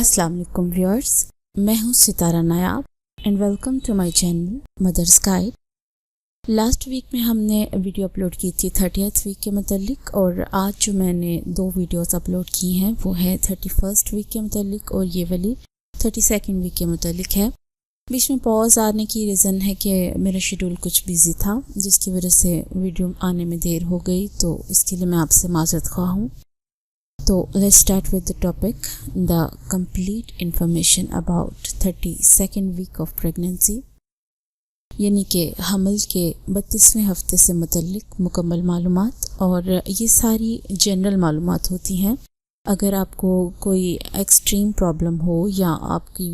अस्सलाम वालेकुम व्यूअर्स, मैं हूँ Sitara Nayab and welcome to my channel mothers guide. Last week में हमने वीडियो अपलोड की थी 30th वीक के मतलब, और आज जो मैंने 2 वीडियोस अपलोड की हैं वो है 31st वीक के मतलब और ये वाली 32nd वीक के मतलब है। बीच में पॉज आने की रीज़न है कि मेरा शेड्यूल कुछ बिजी था, जिसकी वजह से वीडियो आने में देर हो गई, तो इसके लिए मैं आपसे माज़रत ख्वाह हूँ। तो let's start with the topic, the complete information about 32nd week of pregnancy, यानी कि हमल के 32वें हफ्ते से मुतल्लिक मुकम्मल मालूमात। और ये सारी जनरल मालूमात होती हैं। अगर आपको कोई एक्सट्रीम प्रॉब्लम हो या आपकी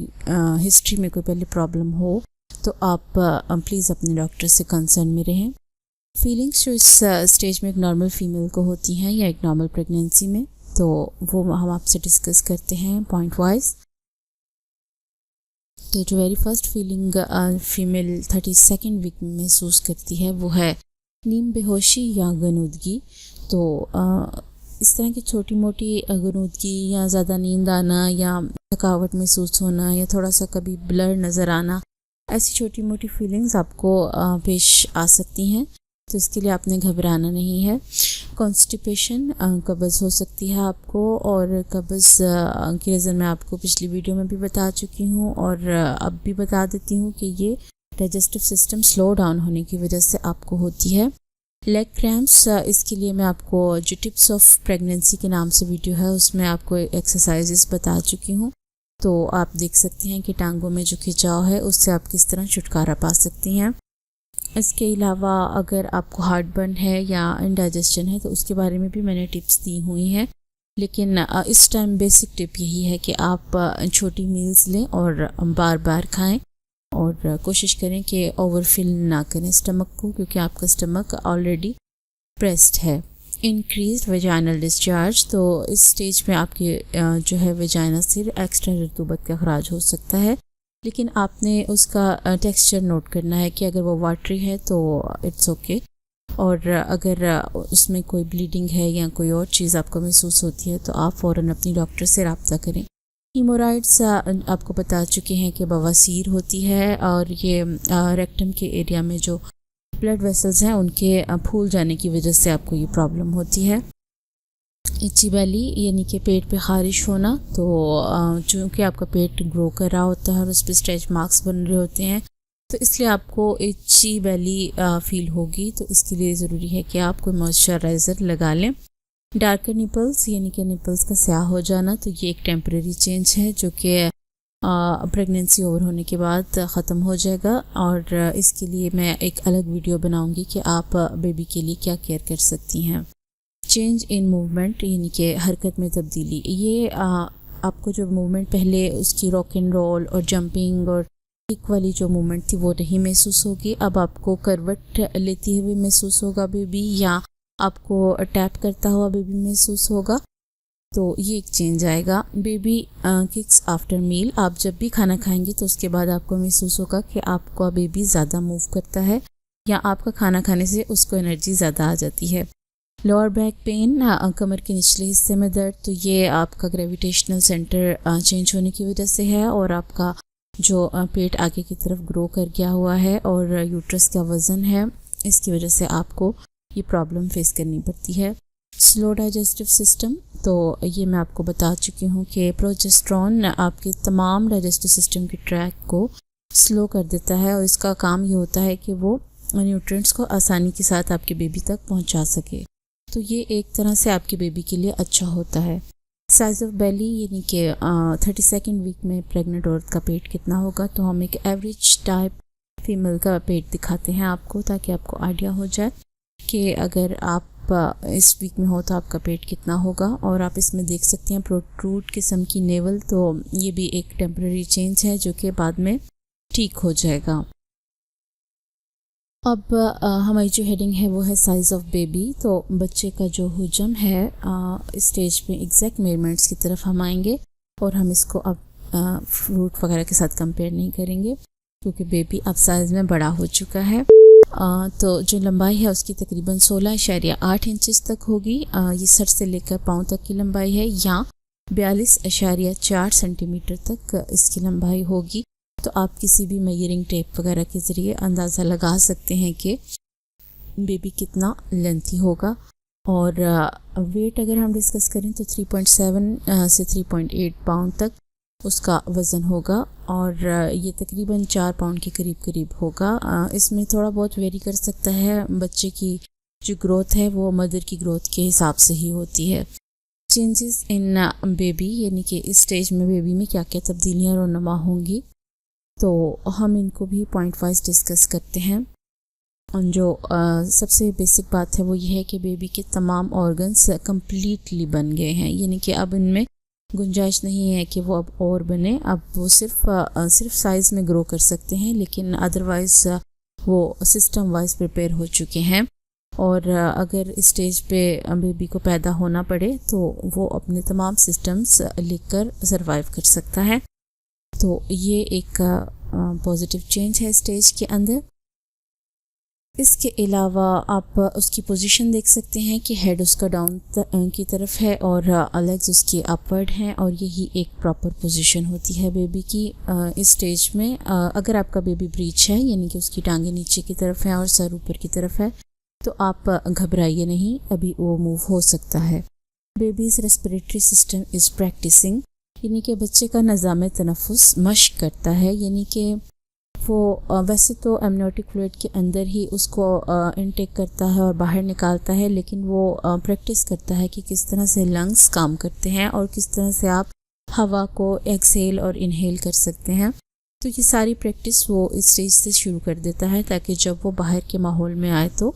हिस्ट्री में कोई पहले प्रॉब्लम हो तो आप प्लीज़ अपने डॉक्टर से कंसर्न में रहें। फीलिंग्स जो इस स्टेज में एक नॉर्मल फीमेल को होती हैं या एक नॉर्मल प्रेगनेंसी में, तो वो हम आपसे डिस्कस करते हैं पॉइंट वाइज। तो जो very first feeling female 32nd week में महसूस करती है वो है नींद बेहोशी या गनूदगी। तो इस तरह की छोटी मोटी गनूदगी या ज़्यादा नींद आना या थकावट महसूस होना या थोड़ा सा कभी ब्लर नज़र आना, ऐसी छोटी मोटी फीलिंग्स आपको पेश आ सकती हैं, तो इसके लिए आपने घबराना नहीं है। कॉन्स्टिपेशन, कब्ज़ हो सकती है आपको, और कब्ज़ की रीज़न मैं आपको पिछली वीडियो में भी बता चुकी हूँ और अब भी बता देती हूँ कि ये डाइजेस्टिव सिस्टम स्लो डाउन होने की वजह से आपको होती है। लेग क्रैम्प्स, इसके लिए मैं आपको जो टिप्स ऑफ प्रेगनेंसी के नाम से वीडियो है उसमें आपको एक्सरसाइजेस बता चुकी हूँ, तो आप देख सकते हैं कि टांगों में जो खिंचाव है उससे आप किस तरह छुटकारा पा सकती हैं। इसके अलावा अगर आपको हार्ट बर्न है या इंडाइजेशन है तो उसके बारे में भी मैंने टिप्स दी हुई हैं, लेकिन इस टाइम बेसिक टिप यही है कि आप छोटी मील्स लें और बार बार खाएं, और कोशिश करें कि ओवरफिल ना करें स्टमक को, क्योंकि आपका स्टमक ऑलरेडी प्रेस्ड है। इंक्रीज्ड वेजाइनल डिस्चार्ज, तो इस स्टेज में आपके जो है वेजाइना से एक्स्ट्रा रतूबत का अखराज हो सकता है, लेकिन आपने उसका टेक्सचर नोट करना है कि अगर वो वाटरी है तो इट्स ओके, और अगर उसमें कोई ब्लीडिंग है या कोई और चीज़ आपको महसूस होती है तो आप फ़ौरन अपनी डॉक्टर से रब्ता करें। हीमोराइड्स आपको बता चुके हैं कि बवासीर होती है, और ये रेक्टम के एरिया में जो ब्लड वेसल्स हैं उनके फूल जाने की वजह से आपको ये प्रॉब्लम होती है। इची बेली, यानी कि पेट पे ख़ारिश होना, तो चूँकि आपका पेट ग्रो कर रहा होता है और उस पर स्ट्रेच मार्क्स बन रहे होते हैं, तो इसलिए आपको इची बेली फील होगी, तो इसके लिए ज़रूरी है कि आप कोई मॉइस्चराइज़र लगा लें। डार्कर निपल्स, यानी कि निपल्स का स्याह हो जाना, तो ये एक टेम्परेरी चेंज है जो कि प्रेगनेंसी ओवर होने के बाद ख़त्म हो जाएगा, और इसके लिए मैं एक अलग वीडियो बनाऊँगी कि आप बेबी के लिए क्या केयर कर सकती हैं। चेंज इन मूवमेंट, यानी कि हरकत में तब्दीली, ये आपको जो मूवमेंट पहले उसकी रॉक एंड रोल और जंपिंग और किक वाली जो मूवमेंट थी वो नहीं महसूस होगी। अब आपको करवट लेती हुए महसूस होगा बेबी, या आपको टैप करता हुआ बेबी महसूस होगा, तो ये एक चेंज आएगा। बेबी किक्स आफ्टर मील, आप जब भी खाना खाएंगे तो उसके बाद आपको महसूस होगा कि आपका बेबी ज़्यादा मूव करता है, या आपका खाना खाने से उसको एनर्जी ज़्यादा आ जाती है। लोअर बैक पेन, कमर के निचले हिस्से में दर्द, तो ये आपका ग्रेविटेशनल सेंटर चेंज होने की वजह से है, और आपका जो पेट आगे की तरफ ग्रो कर गया हुआ है और यूट्रस का वज़न है, इसकी वजह से आपको ये प्रॉब्लम फेस करनी पड़ती है। स्लो डाइजेस्टिव सिस्टम, तो ये मैं आपको बता चुकी हूँ कि प्रोजेस्टेरॉन आपके तमाम डाइजेस्टिव सिस्टम के ट्रैक को स्लो कर देता है, और इसका काम ये होता है कि वो न्यूट्रिएंट्स को आसानी के साथ आपके बेबी तक पहुँचा सके, तो ये एक तरह से आपके बेबी के लिए अच्छा होता है। साइज़ ऑफ बेली, यानी कि 32nd वीक में प्रेग्नेंट औरत का पेट कितना होगा, तो हम एक एवरेज टाइप फीमेल का पेट दिखाते हैं आपको, ताकि आपको आइडिया हो जाए कि अगर आप इस वीक में हो तो आपका पेट कितना होगा। और आप इसमें देख सकते हैं प्रोट्रूड किस्म की नेवल, तो ये भी एक टेम्परेरी चेंज है जो कि बाद में ठीक हो जाएगा। अब हमारी जो हेडिंग है वो है साइज़ ऑफ बेबी, तो बच्चे का जो हुजम है इस स्टेज पे एग्जैक्ट मेजरमेंट्स की तरफ हम आएंगे, और हम इसको अब फ्रूट वगैरह के साथ कंपेयर नहीं करेंगे, क्योंकि बेबी अब साइज़ में बड़ा हो चुका है। तो जो लंबाई है उसकी तकरीबन 16.8 इंचेस तक होगी। ये सर से लेकर पाँव तक की लंबाई है, या 42.4 सेंटीमीटर तक इसकी लंबाई होगी। तो आप किसी भी मेजरिंग टेप वगैरह के ज़रिए अंदाज़ा लगा सकते हैं कि बेबी कितना लेंथी होगा। और वेट अगर हम डिस्कस करें तो 3.7 से 3.8 पाउंड तक उसका वज़न होगा और ये तकरीबन 4 पाउंड के करीब करीब होगा। इसमें थोड़ा बहुत वेरी कर सकता है, बच्चे की जो ग्रोथ है वो मदर की ग्रोथ के हिसाब से ही होती है। चेंजेस इन बेबी, यानी कि इस स्टेज में बेबी में क्या क्या तब्दीलियाँ और नमा होंगी, तो हम इनको भी पॉइंट वाइज डिस्कस करते हैं। जो सबसे बेसिक बात है वो ये है कि बेबी के तमाम ऑर्गन्स कम्प्लीटली बन गए हैं, यानी कि अब इनमें गुंजाइश नहीं है कि वो अब और बने। अब वो सिर्फ साइज़ में ग्रो कर सकते हैं, लेकिन अदरवाइज़ वो सिस्टम वाइज प्रिपेयर हो चुके हैं। और अगर इस स्टेज पे बेबी को पैदा होना पड़े तो वो अपने तमाम सिस्टम्स लेकर सरवाइव कर सकता है। तो ये एक पॉजिटिव चेंज है स्टेज के अंदर। इसके अलावा आप उसकी पोजीशन देख सकते हैं कि हेड उसका डाउन की तरफ है और लेग्स उसकी अपवर्ड हैं, और यही एक प्रॉपर पोजीशन होती है बेबी की इस स्टेज में। अगर आपका बेबी ब्रीच है, यानी कि उसकी टांगें नीचे की तरफ हैं और सर ऊपर की तरफ है, तो आप घबराइए नहीं, अभी वो मूव हो सकता है। Babies respiratory system is practising, यानी कि बच्चे का निज़ाम तनफ़ुस मश्क करता है, यानी कि वो वैसे तो एमनियोटिक फ्लूइड के अंदर ही उसको इनटेक करता है और बाहर निकालता है, लेकिन वो प्रैक्टिस करता है कि किस तरह से लंग्स काम करते हैं और किस तरह से आप हवा को एक्सहेल और इनहेल कर सकते हैं। तो ये सारी प्रैक्टिस वो इस स्टेज से शुरू कर देता है, ताकि जब वो बाहर के माहौल में आए तो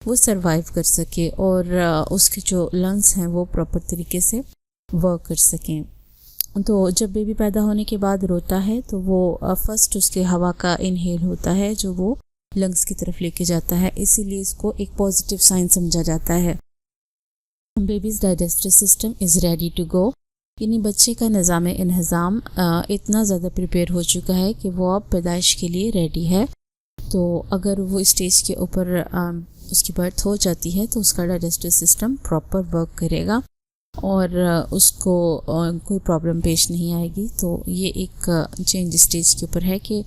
वो सरवाइव कर सके और उसके जो लंग्स हैं वो प्रॉपर तरीके से वर्क कर सकें। तो जब बेबी पैदा होने के बाद रोता है तो वो फर्स्ट उसके हवा का इनहेल होता है जो वो लंग्स की तरफ लेके जाता है, इसीलिए इसको एक पॉजिटिव साइन समझा जाता है। Babies digestive system is ready to go, यानी बच्चे का निज़ाम इंहज़ाम इतना ज़्यादा प्रिपेयर हो चुका है कि वो अब पैदाइश के लिए रेडी है। तो अगर वो स्टेज के ऊपर उसकी बर्थ हो जाती है तो उसका डाइजेस्टिव सिस्टम प्रॉपर वर्क करेगा और उसको कोई प्रॉब्लम पेश नहीं आएगी। तो ये एक चेंज स्टेज के ऊपर है कि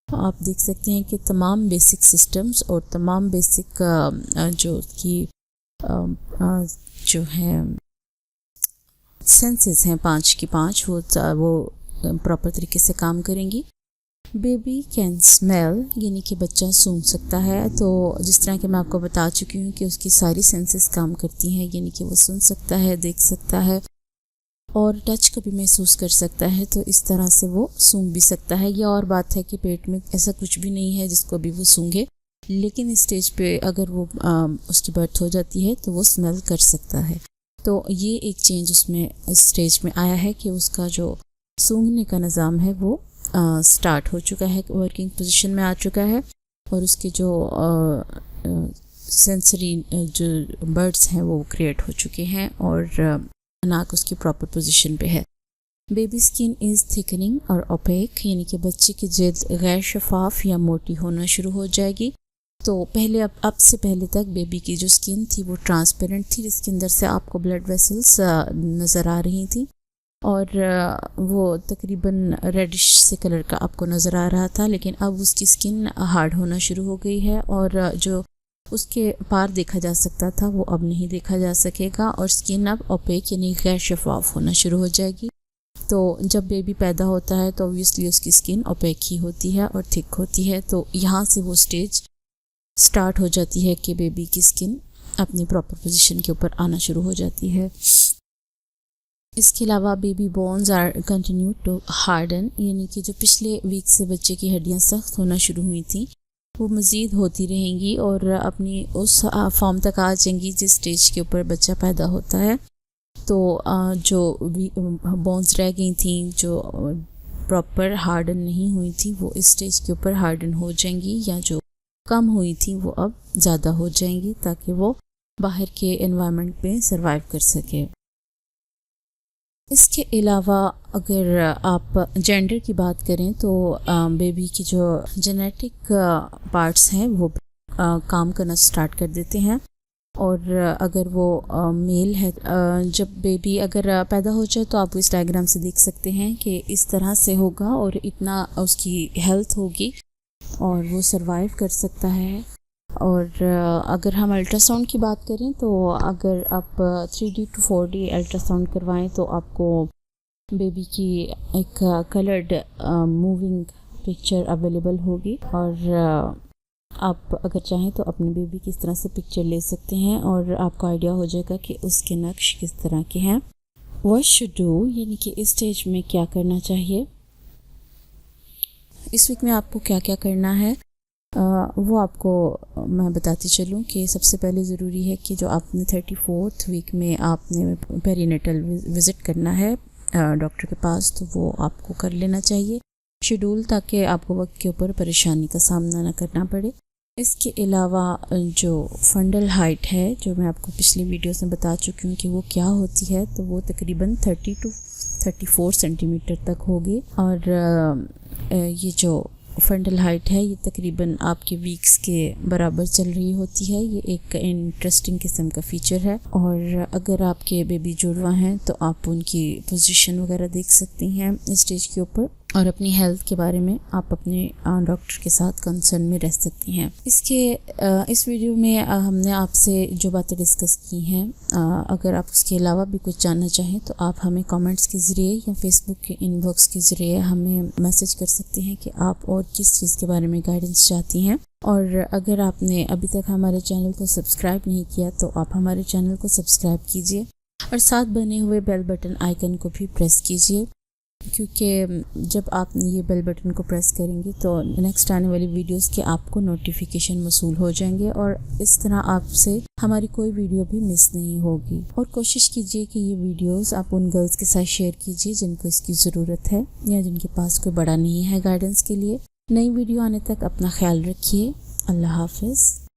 आप देख सकते हैं कि तमाम बेसिक सिस्टम्स और तमाम बेसिक जो है सेंसेस हैं 5 की 5 वो प्रॉपर तरीके से काम करेंगी। बेबी कैन स्मेल, यानी कि बच्चा सूंघ सकता है। तो जिस तरह कि मैं आपको बता चुकी हूँ कि उसकी सारी सेंसेस काम करती हैं, यानी कि वो सुन सकता है, देख सकता है और टच को भी महसूस कर सकता है। तो इस तरह से वो सूंघ भी सकता है। यह और बात है कि पेट में ऐसा कुछ भी नहीं है जिसको भी वो सूंघे, लेकिन इस स्टेज पे अगर वो उसकी बर्थ हो जाती है तो वो स्मेल कर सकता है। तो ये एक चेंज उसमें इस स्टेज में आया है कि उसका जो सूंघने का निज़ाम है वो स्टार्ट हो चुका है, वर्किंग पोजीशन में आ चुका है और उसके जो सेंसरी जो बर्ड्स हैं वो क्रिएट हो चुके हैं और नाक उसकी प्रॉपर पोजीशन पे है। बेबी स्किन इज़ थिकनिंग और ओपेक, यानी कि बच्चे की जिल्द गैर शफाफ या मोटी होना शुरू हो जाएगी। तो पहले अब से पहले तक बेबी की जो स्किन थी वो ट्रांसपेरेंट थी, जिसके अंदर से आपको ब्लड वेसल्स नज़र आ रही थी और वो तकरीबन रेडिश से कलर का आपको नज़र आ रहा था। लेकिन अब उसकी स्किन हार्ड होना शुरू हो गई है और जो उसके पार देखा जा सकता था वो अब नहीं देखा जा सकेगा और स्किन अब ओपेक यानी गैर शफाफ होना शुरू हो जाएगी। तो जब बेबी पैदा होता है तो ऑब्वियसली उसकी स्किन ओपेक ही होती है और थिक होती है। तो यहाँ से वो स्टेज स्टार्ट हो जाती है कि बेबी की स्किन अपनी प्रॉपर पोजीशन के ऊपर आना शुरू हो जाती है। इसके अलावा baby bones are continue to harden, यानी कि जो पिछले वीक से बच्चे की हड्डियां सख्त होना शुरू हुई थी वो मज़ीद होती रहेंगी और अपनी उस फॉर्म तक आ जाएंगी जिस स्टेज के ऊपर बच्चा पैदा होता है। तो जो बोन्स रह गई थी जो प्रॉपर हार्डन नहीं हुई थी वो इस स्टेज के ऊपर हार्डन हो जाएंगी, या जो कम हुई थी वो अब ज़्यादा हो जाएंगी ताकि वो बाहर के एनवायरनमेंट में सरवाइव कर सके। इसके अलावा अगर आप जेंडर की बात करें तो बेबी की जो जेनेटिक पार्ट्स हैं वो काम करना स्टार्ट कर देते हैं और अगर वो मेल है, जब बेबी अगर पैदा हो जाए तो आप इस डायग्राम से देख सकते हैं कि इस तरह से होगा और इतना उसकी हेल्थ होगी और वो सरवाइव कर सकता है। और अगर हम अल्ट्रासाउंड की बात करें तो अगर आप 3D to 4D अल्ट्रासाउंड करवाएं तो आपको बेबी की एक कलर्ड मूविंग पिक्चर अवेलेबल होगी और आप अगर चाहें तो अपने बेबी की इस तरह से पिक्चर ले सकते हैं और आपको आइडिया हो जाएगा कि उसके नक्श किस तरह के हैं। व्हाट शुड डू, यानी कि इस स्टेज में क्या करना चाहिए। इस वीक में आपको क्या क्या करना है वो आपको मैं बताती चलूँ कि सबसे पहले ज़रूरी है कि जो आपने 34th वीक में आपने पेरीनेटल विज़िट करना है डॉक्टर के पास, तो वो आपको कर लेना चाहिए शेड्यूल, ताकि आपको वक्त के ऊपर परेशानी का सामना ना करना पड़े। इसके अलावा जो फंडल हाइट है, जो मैं आपको पिछली वीडियोस में बता चुकी हूँ कि वो क्या होती है, तो वो तकरीबन 30 to 34 सेंटीमीटर तक होगी। और ये जो फंडल हाइट है ये तकरीबन आपके वीक्स के बराबर चल रही होती है। ये एक इंटरेस्टिंग किस्म का फ़ीचर है। और अगर आपके बेबी जुड़वा हैं तो आप उनकी पोजीशन वगैरह देख सकती हैं स्टेज के ऊपर, और अपनी हेल्थ के बारे में आप अपने डॉक्टर के साथ कंसर्न में रह सकती हैं। इस वीडियो में हमने आपसे जो बातें डिस्कस की हैं, अगर आप उसके अलावा भी कुछ जानना चाहें तो आप हमें कमेंट्स के ज़रिए या फेसबुक के इनबॉक्स के ज़रिए हमें मैसेज कर सकते हैं कि आप और किस चीज़ के बारे में गाइडेंस चाहती हैं। और अगर आपने अभी तक हमारे चैनल को सब्सक्राइब नहीं किया तो आप हमारे चैनल को सब्सक्राइब कीजिए और साथ बने हुए बेल बटन आइकन को भी प्रेस कीजिए, क्योंकि जब आप ये बेल बटन को प्रेस करेंगे तो नेक्स्ट आने वाली वीडियोस के आपको नोटिफिकेशन मौसूल हो जाएंगे और इस तरह आपसे हमारी कोई वीडियो भी मिस नहीं होगी। और कोशिश कीजिए कि ये वीडियोस आप उन गर्ल्स के साथ शेयर कीजिए जिनको इसकी ज़रूरत है या जिनके पास कोई बड़ा नहीं है गाइडेंस के लिए। नई वीडियो आने तक अपना ख्याल रखिए। अल्लाह हाफिज़।